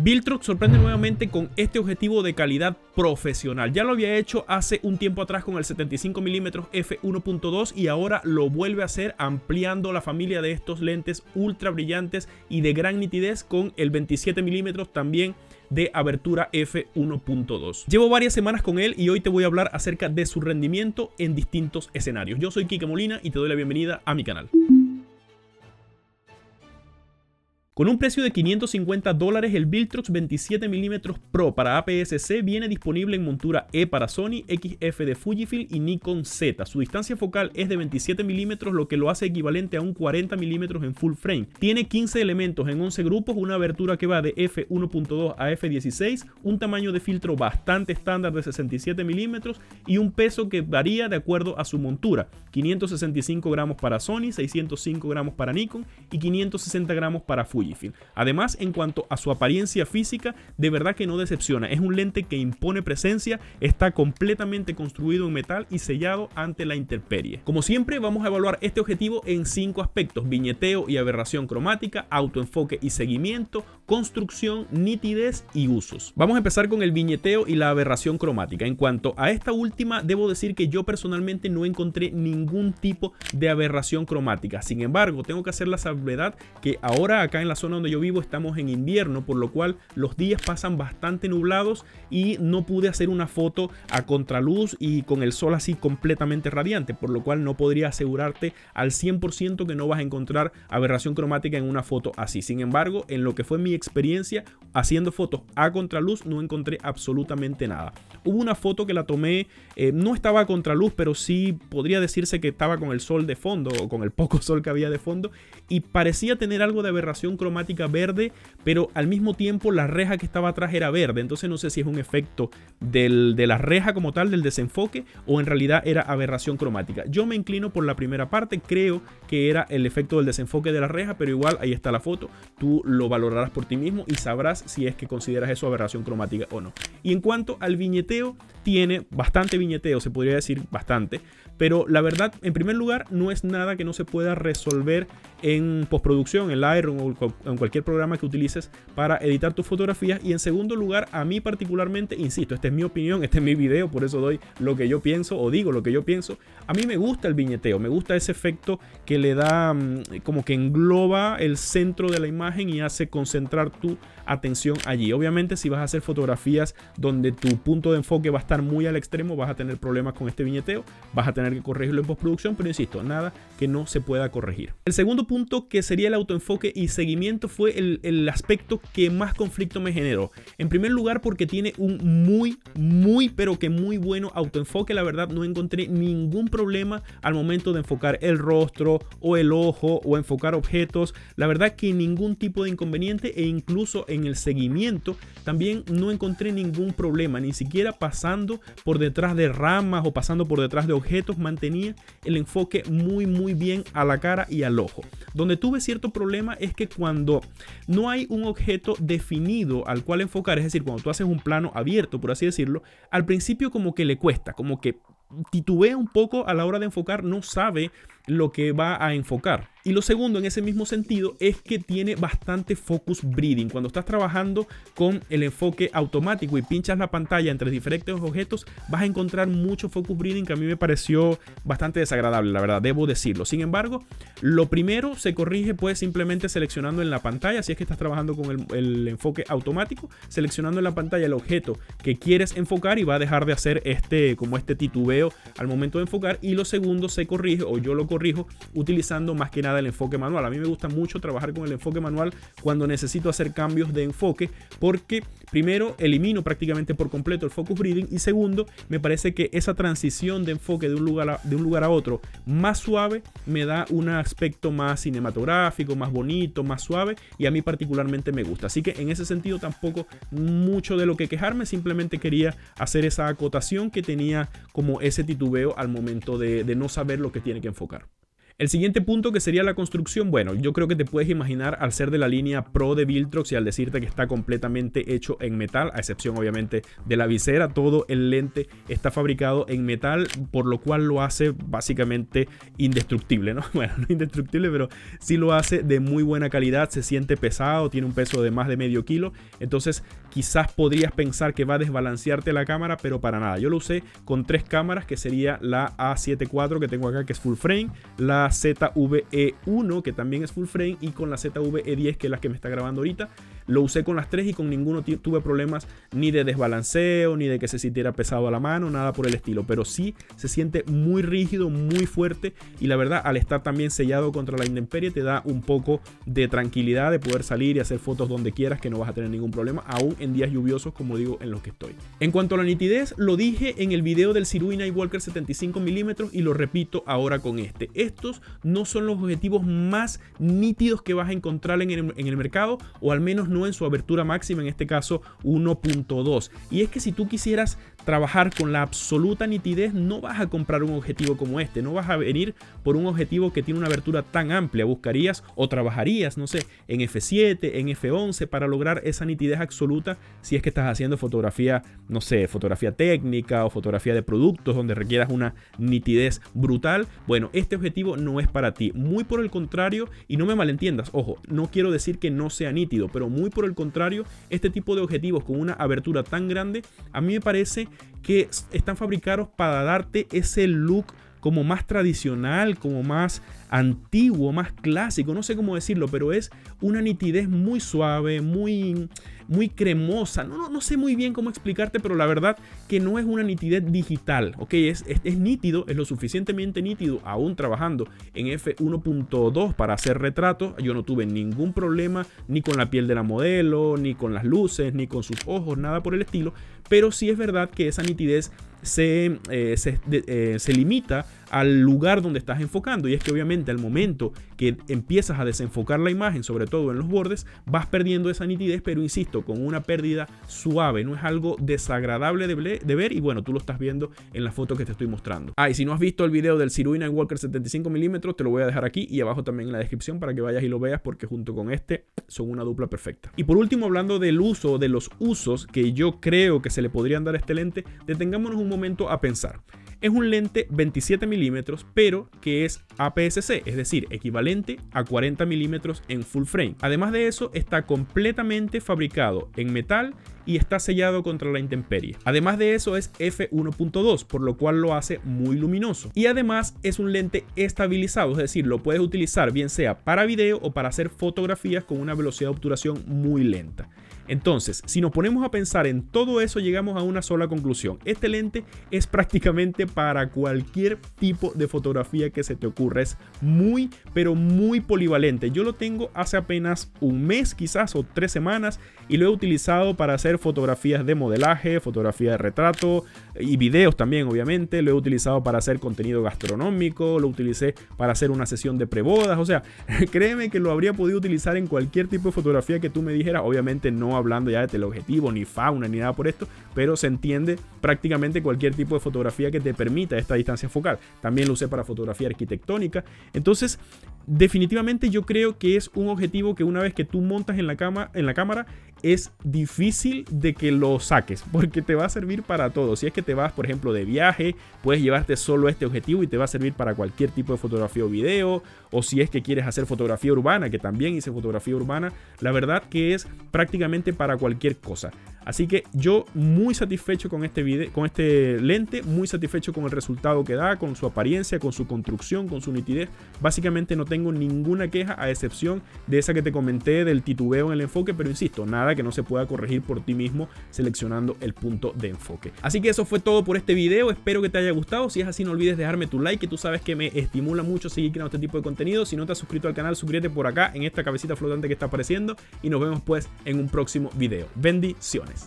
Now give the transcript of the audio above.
Viltrox sorprende nuevamente con este objetivo de calidad profesional. Ya lo había hecho hace un tiempo atrás con el 75mm f1.2 y ahora lo vuelve a hacer ampliando la familia de estos lentes ultra brillantes y de gran nitidez con el 27mm también de abertura f1.2. Llevo varias semanas con él y hoy te voy a hablar acerca de su rendimiento en distintos escenarios. Yo soy Quique Molina y te doy la bienvenida a mi canal. Con un precio de $550, el Viltrox 27mm Pro para APS-C viene disponible en montura E para Sony, XF de Fujifilm y Nikon Z. Su distancia focal es de 27mm, lo que lo hace equivalente a un 40mm en full frame. Tiene 15 elementos en 11 grupos, una abertura que va de f1.2 a f16, un tamaño de filtro bastante estándar de 67mm y un peso que varía de acuerdo a su montura. 565 gramos para Sony, 605 gramos para Nikon y 560 gramos para Fujifilm. Además, en cuanto a su apariencia física, de verdad que no decepciona. Es un lente que impone presencia, está completamente construido en metal y sellado ante la intemperie. Como siempre, vamos a evaluar este objetivo en 5 aspectos: viñeteo y aberración cromática, autoenfoque y seguimiento, construcción, nitidez y usos. Vamos a empezar con el viñeteo y la aberración cromática. En cuanto a esta última, debo decir que yo personalmente no encontré ningún tipo de aberración cromática. Sin embargo, tengo que hacer la salvedad que ahora acá en la zona donde yo vivo estamos en invierno, por lo cual los días pasan bastante nublados y no pude hacer una foto a contraluz y con el sol así completamente radiante, por lo cual no podría asegurarte al 100% que no vas a encontrar aberración cromática en una foto así. Sin embargo, en lo que fue mi experiencia haciendo fotos a contraluz, no encontré absolutamente nada. Hubo una foto que la tomé, no estaba a contraluz, pero sí podría decirse que estaba con el sol de fondo o con el poco sol que había de fondo y parecía tener algo de aberración cromática verde, pero al mismo tiempo la reja que estaba atrás era verde. Entonces no sé si es un efecto de la reja como tal, del desenfoque, o en realidad era aberración cromática. Yo me inclino por la primera parte, creo que era el efecto del desenfoque de la reja, pero igual ahí está la foto, tú lo valorarás por ti mismo y sabrás si es que consideras eso aberración cromática o no. Y en cuanto al viñeteo, tiene bastante viñeteo, se podría decir bastante, pero la verdad, en primer lugar, no es nada que no se pueda resolver en postproducción, en Lightroom o en cualquier programa que utilices para editar tus fotografías. Y en segundo lugar, a mí particularmente, insisto, esta es mi opinión, este es mi video, por eso doy lo que yo pienso o digo lo que yo pienso. A mí me gusta el viñeteo, me gusta ese efecto que le da como que engloba el centro de la imagen y hace concentrar tu atención allí. Obviamente, si vas a hacer fotografías donde tu punto de enfoque va a estar muy al extremo, vas a tener problemas con este viñeteo, vas a tener que corregirlo en postproducción, pero insisto, nada que no se pueda corregir. El segundo punto, que sería el autoenfoque y seguimiento, fue el aspecto que más conflicto me generó. En primer lugar, porque tiene un pero que muy bueno autoenfoque. La verdad, no encontré ningún problema al momento de enfocar el rostro o el ojo o enfocar objetos. La verdad que ningún tipo de inconveniente, e incluso en el seguimiento también no encontré ningún problema, ni siquiera pasando por detrás de ramas o pasando por detrás de objetos, mantenía el enfoque muy bien a la cara y al ojo. Donde tuve cierto problema es que cuando no hay un objeto definido al cual enfocar, es decir, cuando tú haces un plano abierto, por así decirlo, al principio como que le cuesta, como que titubea un poco a la hora de enfocar, no sabe lo que va a enfocar. Y lo segundo, en ese mismo sentido, es que tiene bastante focus breathing. Cuando estás trabajando con el enfoque automático y pinchas la pantalla entre diferentes objetos, vas a encontrar mucho focus breathing, que a mí me pareció bastante desagradable, la verdad, debo decirlo. Sin embargo, lo primero se corrige pues simplemente seleccionando en la pantalla, si es que estás trabajando con el enfoque automático, seleccionando en la pantalla el objeto que quieres enfocar y va a dejar de hacer como este titubeo al momento de enfocar. Y lo segundo se corrige, o yo lo corrijo, utilizando más que nada el enfoque manual. A mí me gusta mucho trabajar con el enfoque manual cuando necesito hacer cambios de enfoque, porque primero elimino prácticamente por completo el focus breathing y segundo, me parece que esa transición de enfoque de un lugar a otro más suave me da un aspecto más cinematográfico, más bonito, más suave, y a mí particularmente me gusta. Así que en ese sentido tampoco mucho de lo que quejarme, simplemente quería hacer esa acotación que tenía como ese titubeo al momento de no saber lo que tiene que enfocar. El siguiente punto, que sería la construcción, bueno, yo creo que te puedes imaginar, al ser de la línea Pro de Viltrox y al decirte que está completamente hecho en metal, a excepción obviamente de la visera, todo el lente está fabricado en metal, por lo cual lo hace básicamente indestructible, ¿no? Bueno, no indestructible, pero sí lo hace de muy buena calidad, se siente pesado, tiene un peso de más de medio kilo, entonces quizás podrías pensar que va a desbalancearte la cámara, pero para nada. Yo lo usé con 3 cámaras, que sería la A7 IV que tengo acá, que es full frame, la ZV-E1 que también es full frame, y con la ZV-E10 que es la que me está grabando ahorita. Lo usé con las 3 y con ninguno tuve problemas ni de desbalanceo, ni de que se sintiera pesado a la mano, nada por el estilo, pero sí se siente muy rígido, muy fuerte, y la verdad, al estar también sellado contra la intemperie, te da un poco de tranquilidad de poder salir y hacer fotos donde quieras, que no vas a tener ningún problema, aún en días lluviosos como digo en los que estoy. En cuanto a la nitidez, lo dije en el video del Sirui Nightwalker 75mm y lo repito ahora con este. Estos no son los objetivos más nítidos que vas a encontrar en el mercado, o al menos no en su abertura máxima, en este caso 1.2. Y es que si tú quisieras trabajar con la absoluta nitidez, no vas a comprar un objetivo como este, no vas a venir por un objetivo que tiene una abertura tan amplia. Buscarías o trabajarías, no sé, en f7, en f11 para lograr esa nitidez absoluta, si es que estás haciendo fotografía, no sé, fotografía técnica o fotografía de productos donde requieras una nitidez brutal. Bueno, este objetivo no es para ti, muy por el contrario, y no me malentiendas, ojo, no quiero decir que no sea nítido, pero muy por el contrario, este tipo de objetivos con una abertura tan grande, a mí me parece que están fabricados para darte ese look como más tradicional, como más antiguo, más clásico, no sé cómo decirlo, pero es una nitidez muy suave, muy cremosa. No sé muy bien cómo explicarte, pero la verdad que no es una nitidez digital, ¿ok? Es nítido, es lo suficientemente nítido, aún trabajando en f1.2 para hacer retratos. Yo no tuve ningún problema ni con la piel de la modelo, ni con las luces, ni con sus ojos, nada por el estilo, pero sí es verdad que esa nitidez se limita al lugar donde estás enfocando, y es que obviamente al momento que empiezas a desenfocar la imagen, sobre todo en los bordes, vas perdiendo esa nitidez, pero insisto, con una pérdida suave, no es algo desagradable de ver, y bueno, tú lo estás viendo en la foto que te estoy mostrando. Y si no has visto el video del Sirui Nightwalker 75mm, te lo voy a dejar aquí y abajo también en la descripción para que vayas y lo veas, porque junto con este son una dupla perfecta. Y por último, hablando del uso, de los usos que yo creo que se le podrían dar a este lente, detengámonos un momento a pensar. Es un lente 27 milímetros, pero que es APS-C, es decir, equivalente a 40 milímetros en full frame. Además de eso, está completamente fabricado en metal y está sellado contra la intemperie. Además de eso, es f1.2, por lo cual lo hace muy luminoso. Y además es un lente estabilizado, es decir, lo puedes utilizar bien sea para video o para hacer fotografías con una velocidad de obturación muy lenta. Entonces, si nos ponemos a pensar en todo eso, llegamos a una sola conclusión. Este lente es prácticamente para cualquier tipo de fotografía que se te ocurra. Es muy, pero muy polivalente. Yo lo tengo hace apenas un mes, quizás, o 3 semanas, y lo he utilizado para hacer fotografías de modelaje, fotografía de retrato y videos también, obviamente. Lo he utilizado para hacer contenido gastronómico, lo utilicé para hacer una sesión de prebodas. O sea, créeme que lo habría podido utilizar en cualquier tipo de fotografía que tú me dijeras. Obviamente no hablando ya de teleobjetivo, ni fauna, ni nada por esto, pero se entiende prácticamente cualquier tipo de fotografía que te permita esta distancia focal. También lo usé para fotografía arquitectónica. Entonces, definitivamente yo creo que es un objetivo que una vez que tú montas en la cámara, es difícil de que lo saques, porque te va a servir para todo. Si es que te vas, por ejemplo, de viaje, puedes llevarte solo este objetivo y te va a servir para cualquier tipo de fotografía o video. O si es que quieres hacer fotografía urbana, que también hice fotografía urbana, la verdad que es prácticamente para cualquier cosa. Así que yo muy satisfecho con este lente, muy satisfecho con el resultado que da, con su apariencia, con su construcción, con su nitidez. Básicamente no tengo ninguna queja, a excepción de esa que te comenté del titubeo en el enfoque, pero insisto, nada que no se pueda corregir por ti mismo seleccionando el punto de enfoque. Así que eso fue todo por este video, espero que te haya gustado. Si es así, no olvides dejarme tu like, que tú sabes que me estimula mucho seguir creando este tipo de contenido. Si no te has suscrito al canal, suscríbete por acá en esta cabecita flotante que está apareciendo, y nos vemos pues en un próximo video. Bendiciones.